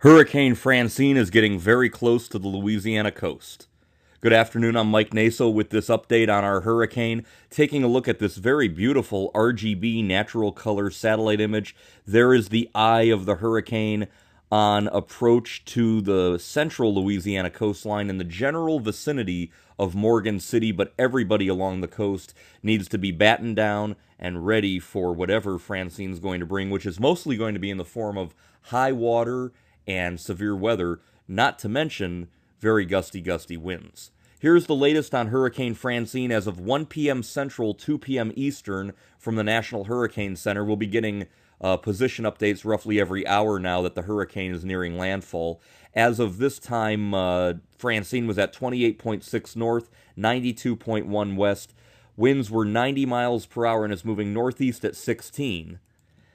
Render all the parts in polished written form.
Hurricane Francine is getting very close to the Louisiana coast. Good afternoon, I'm Mike Naso with this update on our hurricane, taking a look at this very beautiful RGB natural color satellite image. There is the eye of the hurricane on approach to the central Louisiana coastline in the general vicinity of Morgan City, but everybody along the coast needs to be battened down and ready for whatever Francine's going to bring, which is mostly going to be in the form of high water and severe weather, not to mention very gusty winds. Here's the latest on Hurricane Francine as of 1 p.m. Central, 2 p.m. Eastern from the National Hurricane Center. We'll be getting position updates roughly every hour now that the hurricane is nearing landfall. As of this time, Francine was at 28.6 north, 92.1 west. Winds were 90 miles per hour and is moving northeast at 16.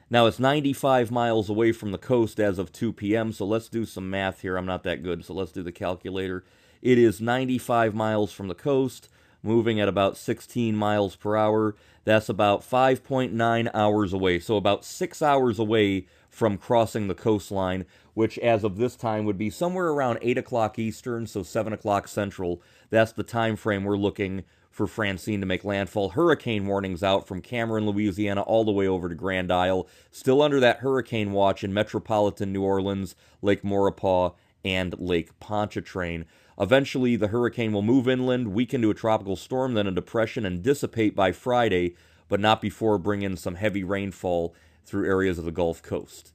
Now, it's 95 miles away from the coast as of 2 p.m., so let's do some math here. I'm not that good, so let's do the calculator. It is 95 miles from the coast, moving at about 16 miles per hour. That's about 5.9 hours away, so about 6 hours away from crossing the coastline, which as of this time would be somewhere around 8 o'clock Eastern, so 7 o'clock Central. That's the time frame we're looking for Francine to make landfall. Hurricane warnings out from Cameron, Louisiana, all the way over to Grand Isle. Still under that hurricane watch in metropolitan New Orleans, Lake Maurepas, and Lake Pontchartrain. Eventually, the hurricane will move inland, weaken to a tropical storm, then a depression, and dissipate by Friday, but not before bringing some heavy rainfall through areas of the Gulf Coast.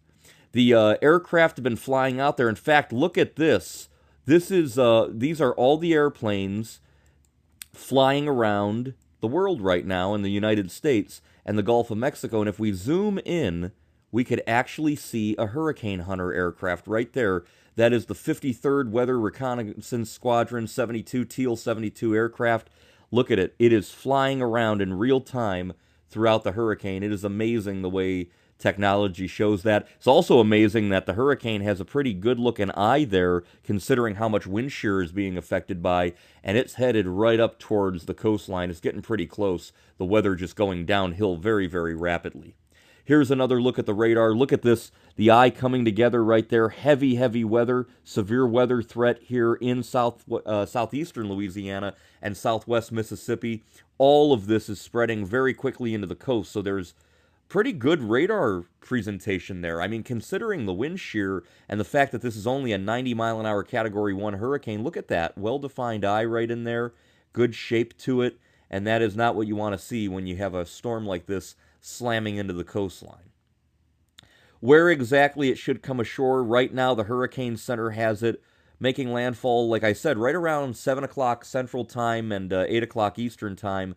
The aircraft have been flying out there. In fact, look at this. These are all the airplanes flying around the world right now in the United States and the Gulf of Mexico. And if we zoom in, we could actually see a Hurricane Hunter aircraft right there. That is the 53rd Weather Reconnaissance Squadron 72 Teal 72 aircraft. Look at it. It is flying around in real time throughout the hurricane. It is amazing the way technology shows that. It's also amazing that the hurricane has a pretty good-looking eye there, considering how much wind shear is being affected by, and it's headed right up towards the coastline. It's getting pretty close. The weather just going downhill very, very rapidly. Here's another look at the radar. Look at this, the eye coming together right there. Heavy weather, severe weather threat here in southeastern Louisiana and southwest Mississippi. All of this is spreading very quickly into the coast, so there's pretty good radar presentation there. I mean, considering the wind shear and the fact that this is only a 90-mile-an-hour Category 1 hurricane, look at that. Well-defined eye right in there, good shape to it, and that is not what you want to see when you have a storm like this slamming into the coastline. Where exactly it should come ashore, right now the Hurricane Center has it making landfall, like I said, right around 7 o'clock Central Time and 8 o'clock Eastern Time,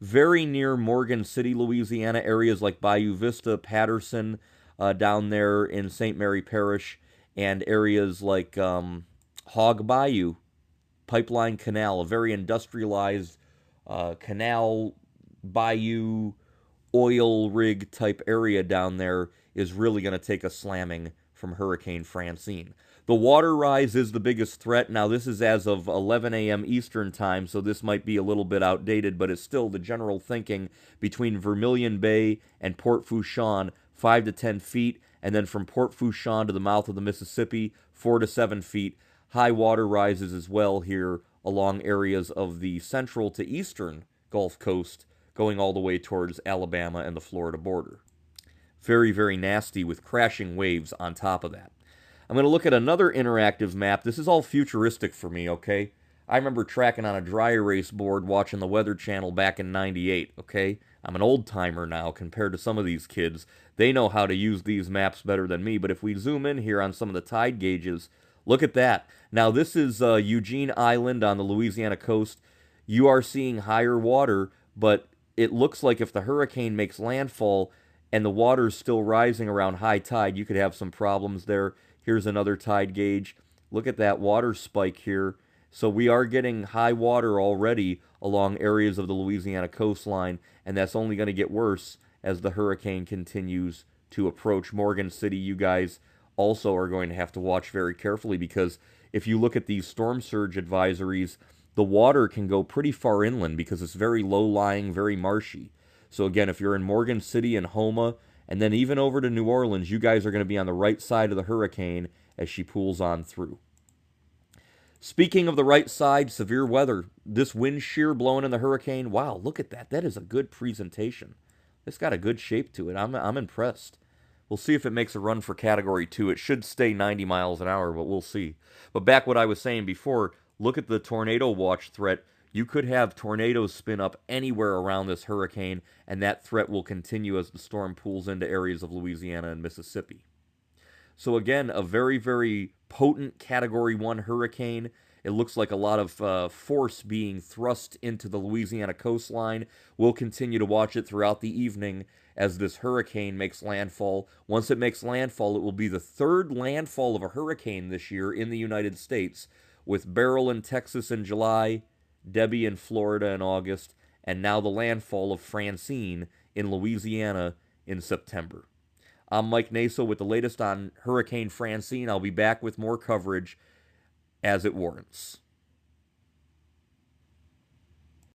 very near Morgan City, Louisiana, areas like Bayou Vista, Patterson, down there in St. Mary Parish, and areas like Hog Bayou, Pipeline Canal, a very industrialized canal, bayou, oil rig type area down there is really going to take a slamming from Hurricane Francine. The water rise is the biggest threat. Now, this is as of 11 a.m. Eastern Time, so this might be a little bit outdated, but it's still the general thinking between Vermilion Bay and Port Fourchon, 5 to 10 feet, and then from Port Fourchon to the mouth of the Mississippi, 4 to 7 feet. High water rises as well here along areas of the central to eastern Gulf Coast, going all the way towards Alabama and the Florida border. Very nasty with crashing waves on top of that. I'm going to look at another interactive map. This is all futuristic for me, okay? I remember tracking on a dry erase board watching the Weather Channel back in '98, okay? I'm an old-timer now compared to some of these kids. They know how to use these maps better than me, but if we zoom in here on some of the tide gauges, look at that. Now, this is Eugene Island on the Louisiana coast. You are seeing higher water, but it looks like if the hurricane makes landfall and the water's still rising around high tide, you could have some problems there. Here's another tide gauge. Look at that water spike here. So we are getting high water already along areas of the Louisiana coastline, and that's only going to get worse as the hurricane continues to approach Morgan City. You guys also are going to have to watch very carefully, because if you look at these storm surge advisories, the water can go pretty far inland because it's very low-lying, very marshy. So again, if you're in Morgan City and Houma, and then even over to New Orleans, you guys are going to be on the right side of the hurricane, as she pulls on through. Speaking of the right side, severe weather. This wind shear blowing in the hurricane. Wow, look at that. That is a good presentation. It's got a good shape to it. I'm impressed. We'll see if it makes a run for Category 2. It should stay 90 miles an hour, but we'll see. But back what I was saying before, look at the tornado watch threat. You could have tornadoes spin up anywhere around this hurricane, and that threat will continue as the storm pulls into areas of Louisiana and Mississippi. So again, a very, very potent Category 1 hurricane. It looks like a lot of force being thrust into the Louisiana coastline. We'll continue to watch it throughout the evening as this hurricane makes landfall. Once it makes landfall, it will be the third landfall of a hurricane this year in the United States, with Beryl in Texas in July, Debbie in Florida in August, and now the landfall of Francine in Louisiana in September. I'm Mike Naso with the latest on Hurricane Francine. I'll be back with more coverage as it warrants.